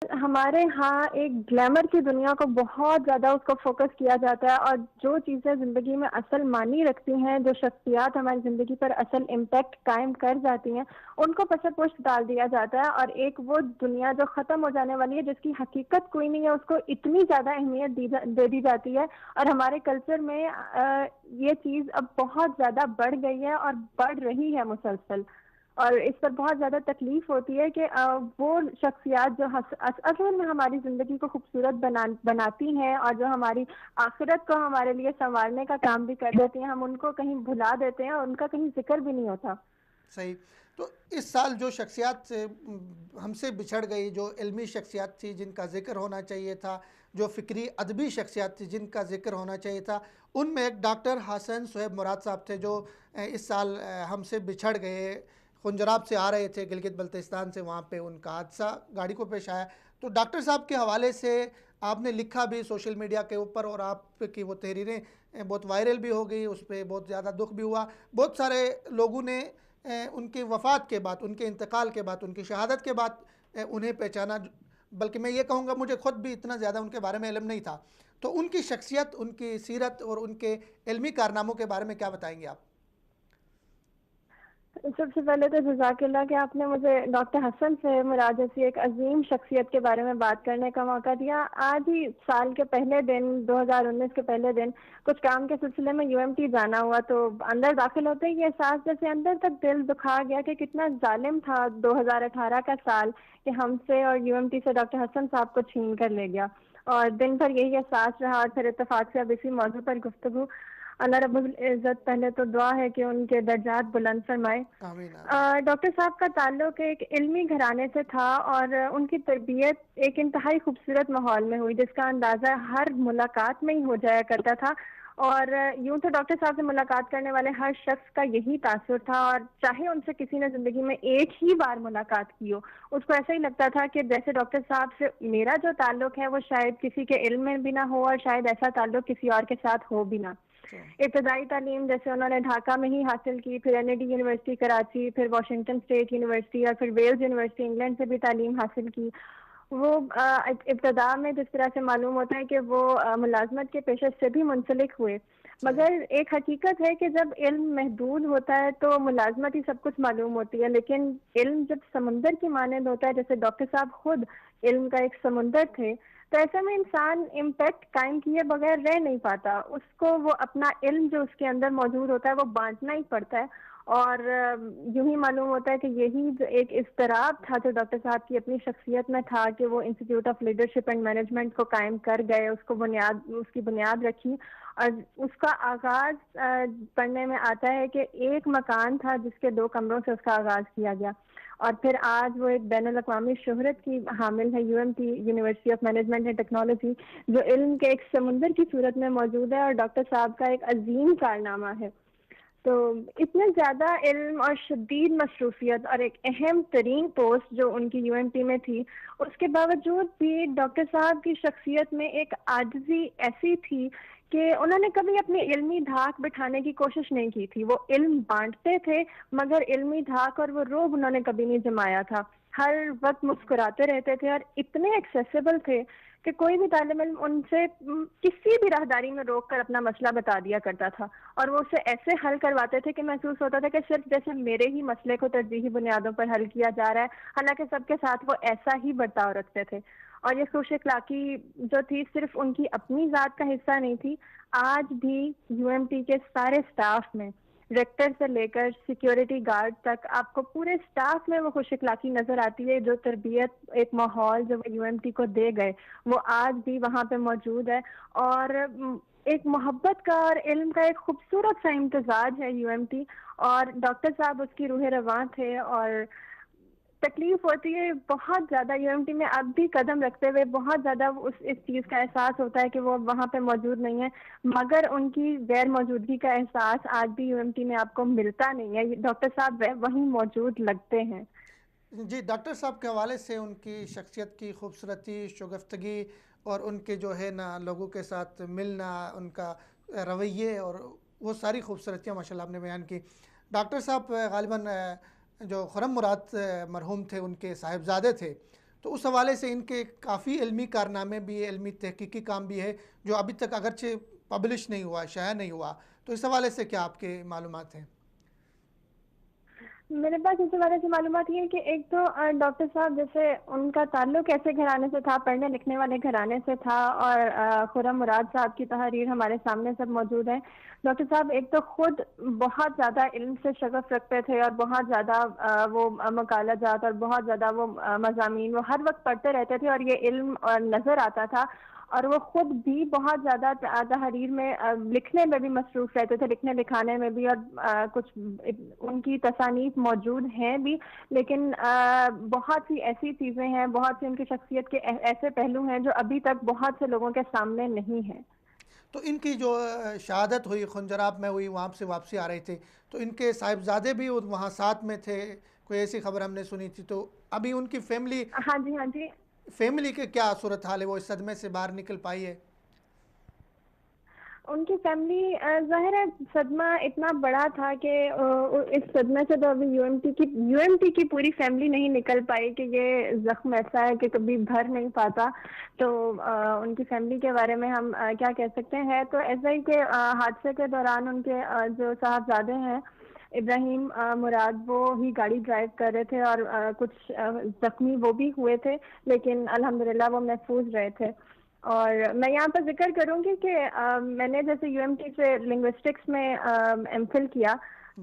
ہمارے ہاں ایک گلیمر کی دنیا کو بہت زیادہ اس کو فوکس کیا جاتا ہے، اور جو چیزیں زندگی میں اصل معنی رکھتی ہیں، جو شخصیات ہماری زندگی پر اصل امپیکٹ قائم کر جاتی ہیں، ان کو پس پشت ڈال دیا جاتا ہے، اور ایک وہ دنیا جو ختم ہو جانے والی ہے، جس کی حقیقت کوئی نہیں ہے، اس کو اتنی زیادہ اہمیت دے دی جاتی ہے۔ اور ہمارے کلچر میں یہ چیز اب بہت زیادہ بڑھ گئی ہے اور بڑھ رہی ہے مسلسل، اور اس پر بہت زیادہ تکلیف ہوتی ہے کہ وہ شخصیات جو اصل میں ہماری زندگی کو خوبصورت بناتی ہیں، اور جو ہماری آخرت کو ہمارے لیے سنوارنے کا کام بھی کر دیتی ہیں، ہم ان کو کہیں بھلا دیتے ہیں اور ان کا کہیں ذکر بھی نہیں ہوتا۔ صحیح۔ تو اس سال جو شخصیات ہم سے بچھڑ گئی، جو علمی شخصیات تھی جن کا ذکر ہونا چاہیے تھا، جو فکری ادبی شخصیات تھی جن کا ذکر ہونا چاہیے تھا، ان میں ایک ڈاکٹر حسن صہیب مراد صاحب تھے جو اس سال ہم سے بچھڑ گئے۔ خنجراب سے آ رہے تھے گلگت بلتستان سے، وہاں پہ ان کا حادثہ گاڑی کو پیش آیا۔ تو ڈاکٹر صاحب کے حوالے سے آپ نے لکھا بھی سوشل میڈیا کے اوپر، اور آپ کی وہ تحریریں بہت وائرل بھی ہو گئی، اس پہ بہت زیادہ دکھ بھی ہوا۔ بہت سارے لوگوں نے ان کی وفات کے بعد، ان کے انتقال کے بعد، ان کی شہادت کے بعد انہیں پہچانا، بلکہ میں یہ کہوں گا مجھے خود بھی اتنا زیادہ ان کے بارے میں علم نہیں تھا۔ تو ان کی شخصیت، ان کی سیرت اور ان کے علمی کارناموں کے بارے میں کیا بتائیں گے آپ؟ سب سے پہلے تو جزاک اللہ کہ آپ نے مجھے ڈاکٹر حسن سے مراد جیسی ایک عظیم شخصیت کے بارے میں بات کرنے کا موقع دیا۔ آج ہی سال کے پہلے دن، 2019 کے پہلے دن، کچھ کام کے سلسلے میں یو ایم ٹی جانا ہوا، تو اندر داخل ہوتے ہی یہ احساس جیسے اندر تک دل دکھا گیا کہ کتنا ظالم تھا 2018 کا سال، کہ ہم سے اور یو ایم ٹی سے ڈاکٹر حسن صاحب کو چھین کر لے گیا۔ اور دن بھر یہی احساس رہا، اور پھر اتفاق سے اب اسی موضوع پر گفتگو۔ اللہ رب العزت پہلے تو دعا ہے کہ ان کے درجات بلند فرمائے۔ آمین آمین۔ ڈاکٹر صاحب کا تعلق ایک علمی گھرانے سے تھا، اور ان کی تربیت ایک انتہائی خوبصورت ماحول میں ہوئی، جس کا اندازہ ہر ملاقات میں ہی ہو جایا کرتا تھا۔ اور یوں تو ڈاکٹر صاحب سے ملاقات کرنے والے ہر شخص کا یہی تاثر تھا، اور چاہے ان سے کسی نے زندگی میں ایک ہی بار ملاقات کی ہو، اس کو ایسا ہی لگتا تھا کہ جیسے ڈاکٹر صاحب سے میرا جو تعلق ہے وہ شاید کسی کے علم میں بھی نہ ہو، اور شاید ایسا تعلق کسی اور کے ساتھ ہو بھی نہ۔ ابتدائی تعلیم جیسے انہوں نے ڈھاکہ میں ہی حاصل کی، پھر N E D university Karachi, پھر واشنگٹن اسٹیٹ یونیورسٹی، اور پھر ویلز یونیورسٹی انگلینڈ سے بھی تعلیم حاصل کی۔ وہ ابتدا میں جس طرح سے معلوم ہوتا ہے کہ وہ ملازمت کے پیشے سے بھی منسلک ہوئے، صحیح۔ مگر ایک حقیقت ہے کہ جب علم محدود ہوتا ہے تو ملازمت ہی سب کچھ معلوم ہوتی ہے، لیکن علم جب سمندر کی مانند ہوتا ہے، جیسے ڈاکٹر صاحب خود علم کا ایک سمندر تھے، تو ایسے میں انسان امپیکٹ قائم کیے بغیر رہ نہیں پاتا، اس کو وہ اپنا علم جو اس کے اندر موجود ہوتا ہے وہ بانٹنا ہی پڑتا ہے۔ اور یوں ہی معلوم ہوتا ہے کہ یہی جو ایک اضطراب تھا جو ڈاکٹر صاحب کی اپنی شخصیت میں تھا، کہ وہ institute of leadership and management کو قائم کر گئے، اس کی بنیاد رکھی، اور اس کا آغاز پڑھنے میں آتا ہے کہ ایک مکان تھا جس کے 2 کمروں سے اس کا آغاز کیا گیا، اور پھر آج وہ ایک بین الاقوامی شہرت کی حامل ہے، U M T university of management and technology, جو علم کے ایک سمندر کی صورت میں موجود ہے، اور ڈاکٹر صاحب کا ایک عظیم کارنامہ ہے۔ تو اتنے زیادہ علم اور شدید مصروفیت اور ایک اہم ترین پوسٹ جو ان کی یو ایم ٹی میں تھی، اس کے باوجود بھی ڈاکٹر صاحب کی شخصیت میں ایک عاجزی ایسی تھی کہ انہوں نے کبھی اپنی علمی دھاک بٹھانے کی کوشش نہیں کی تھی۔ وہ علم بانٹتے تھے، مگر علمی دھاک اور وہ روب انہوں نے کبھی نہیں جمایا تھا۔ ہر وقت مسکراتے رہتے تھے، اور اتنے ایکسیسیبل تھے کہ کوئی بھی طالب علم ان سے کسی بھی راہداری میں روک کر اپنا مسئلہ بتا دیا کرتا تھا، اور وہ اسے ایسے حل کرواتے تھے کہ محسوس ہوتا تھا کہ صرف جیسے میرے ہی مسئلے کو ترجیحی بنیادوں پر حل کیا جا رہا ہے، حالانکہ سب کے ساتھ وہ ایسا ہی برتاؤ رکھتے تھے۔ اور یہ خوش اخلاقی جو تھی صرف ان کی اپنی ذات کا حصہ نہیں تھی، آج بھی یو ایم ٹی کے سارے سٹاف میں، ریکٹر سے لے کر سیکیورٹی گارڈ تک، آپ کو پورے سٹاف میں وہ خوش اخلاقی نظر آتی ہے۔ جو تربیت، ایک ماحول جو وہ یو ایم ٹی کو دے گئے، وہ آج بھی وہاں پہ موجود ہے، اور ایک محبت کا اور علم کا ایک خوبصورت سا امتزاج ہے یو ایم ٹی، اور ڈاکٹر صاحب اس کی روح رواں تھے۔ اور تکلیف ہوتی ہے بہت زیادہ یو ایم ٹی میں اب بھی قدم رکھتے ہوئے، بہت زیادہ اس چیز کا احساس ہوتا ہے کہ وہ وہاں پہ موجود نہیں ہے، مگر ان کی غیر موجودگی کا احساس آج بھی یو ایم ٹی میں آپ کو ملتا نہیں ہے، ڈاکٹر صاحب وہیں موجود لگتے ہیں۔ جی، ڈاکٹر صاحب کے حوالے سے ان کی شخصیت کی خوبصورتی، شگفتگی، اور ان کے جو ہے نا لوگوں کے ساتھ ملنا، ان کا رویے، اور وہ ساری خوبصورتیاں ماشاءاللہ آپ نے بیان کی۔ ڈاکٹر صاحب غالباً جو خرم مراد مرحوم تھے ان کے صاحبزادے تھے، تو اس حوالے سے ان کے کافی علمی کارنامے بھی ہے، علمی تحقیقی کام بھی ہے جو ابھی تک اگرچہ پبلش نہیں ہوا، شائع نہیں ہوا، تو اس حوالے سے کیا آپ کے معلومات ہیں؟ میرے پاس اس حوالے سے معلومات یہ ہے کہ ایک تو ڈاکٹر صاحب جیسے ان کا تعلق ایسے گھرانے سے تھا، پڑھنے لکھنے والے گھرانے سے تھا، اور خرم مراد صاحب کی تحریر ہمارے سامنے سب موجود ہیں۔ ڈاکٹر صاحب ایک تو خود بہت زیادہ علم سے شغف رکھتے تھے، اور بہت زیادہ وہ مقالہ جات اور بہت زیادہ وہ مضامین وہ ہر وقت پڑھتے رہتے تھے، اور یہ علم نظر آتا تھا۔ اور وہ خود بھی بہت زیادہ تحریر میں لکھنے میں بھی مصروف رہتے تھے، لکھنے لکھانے میں بھی، اور کچھ ان کی تصانیف موجود ہیں بھی، لیکن بہت سی ایسی چیزیں ہیں، بہت سی ان کی شخصیت کے ایسے پہلو ہیں جو ابھی تک بہت سے لوگوں کے سامنے نہیں ہیں۔ تو ان کی جو شہادت ہوئی خنجراب میں ہوئی، وہاں سے واپسی آ رہے تھے، تو ان کے صاحبزادے بھی وہاں ساتھ میں تھے، کوئی ایسی خبر ہم نے سنی تھی، تو ابھی ان کی ہاں جی، ہاں جی۔ فیملی کے کیا صورتحال ہے؟ وہ اس صدمے سے باہر نکل پائی ہے؟ ان کی فیملی ظاہر ہے صدمہ اتنا بڑا تھا کہ اس صدمے سے تو ابھی یو ایم ٹی کی پوری فیملی نہیں نکل پائی کہ یہ زخم ایسا ہے کہ کبھی بھر نہیں پاتا۔ تو ان کی فیملی کے بارے میں ہم کیا کہہ سکتے ہیں؟ تو ایسا ہی کہ حادثے کے دوران ان کے جو صاحبزادے ہیں ابراہیم مراد، وہ ہی گاڑی ڈرائیو کر رہے تھے، اور کچھ زخمی وہ بھی ہوئے تھے، لیکن الحمدللہ وہ محفوظ رہے تھے۔ اور میں یہاں پر ذکر کروں گی کہ میں نے جیسے یو ایم ٹی سے لنگوسٹکس میں ایم فل کیا،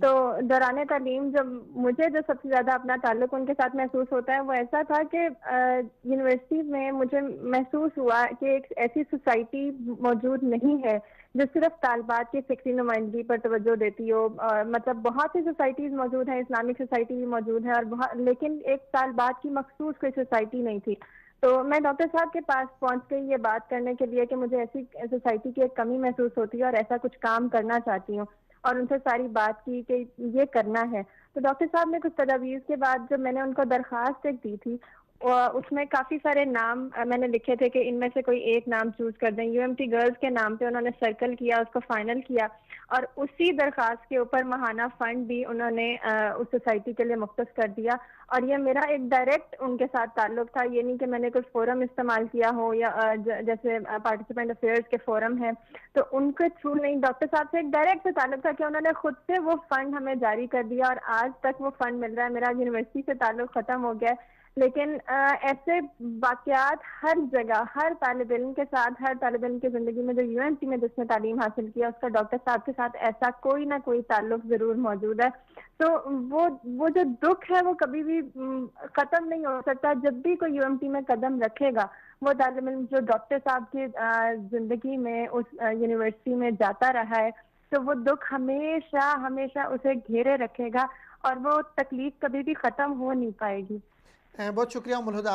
تو دوران تعلیم جب مجھے جو سب سے زیادہ اپنا تعلق ان کے ساتھ محسوس ہوتا ہے وہ ایسا تھا کہ یونیورسٹی میں مجھے محسوس ہوا کہ ایک ایسی سوسائٹی موجود نہیں ہے جو صرف طالبات کی فکری نمائندگی پر توجہ دیتی ہو۔ مطلب بہت سی سوسائٹیز موجود ہیں، اسلامک سوسائٹی بھی موجود ہے، اور لیکن ایک طالبات کی مخصوص کوئی سوسائٹی نہیں تھی۔ تو میں ڈاکٹر صاحب کے پاس پہنچ گئی یہ بات کرنے کے لیے کہ مجھے ایسی سوسائٹی کی ایک کمی محسوس ہوتی ہے اور ایسا کچھ کام کرنا چاہتی ہوں، اور ان سے ساری بات کی کہ یہ کرنا ہے۔ تو ڈاکٹر صاحب نے کچھ تجاویز کے بعد جب میں نے ان کو درخواست ایک دی تھی، اس میں کافی سارے نام میں نے لکھے تھے کہ ان میں سے کوئی ایک نام چوز کر دیں۔ یو ایم ٹی گرلز کے نام پہ انہوں نے سرکل کیا، اس کو فائنل کیا، اور اسی درخواست کے اوپر ماہانہ فنڈ بھی انہوں نے اس سوسائٹی کے لیے مختص کر دیا۔ اور یہ میرا ایک ڈائریکٹ ان کے ساتھ تعلق تھا، یہ نہیں کہ میں نے کچھ فورم استعمال کیا ہو، یا جیسے پارٹیسپینٹ افیئرز کے فورم ہیں تو ان کے تھرو نہیں، ڈاکٹر صاحب سے ایک ڈائریکٹ تعلق تھا کہ انہوں نے خود سے وہ فنڈ ہمیں جاری کر دیا، اور آج تک وہ فنڈ مل رہا ہے۔ میرا یونیورسٹی سے تعلق ختم ہو گیا ہے، لیکن ایسے واقعات ہر جگہ، ہر طالب علم کے ساتھ، ہر طالب علم کی زندگی میں جو یو این سی میں جس نے تعلیم حاصل کیا، اس کا ڈاکٹر صاحب کے ساتھ ایسا کوئی نہ کوئی تعلق ضرور موجود ہے۔ تو وہ جو دکھ ہے وہ کبھی بھی ختم نہیں ہو سکتا۔ جب بھی کوئی یو ایم ٹی میں قدم رکھے گا، وہ طالب علم جو ڈاکٹر صاحب کی زندگی میں اس یونیورسٹی میں جاتا رہا ہے، تو وہ دکھ ہمیشہ ہمیشہ اسے گھیرے رکھے گا، اور وہ تکلیف کبھی بھی ختم ہو نہیں پائے گی۔ بہت شکریہ ام الہدیٰ۔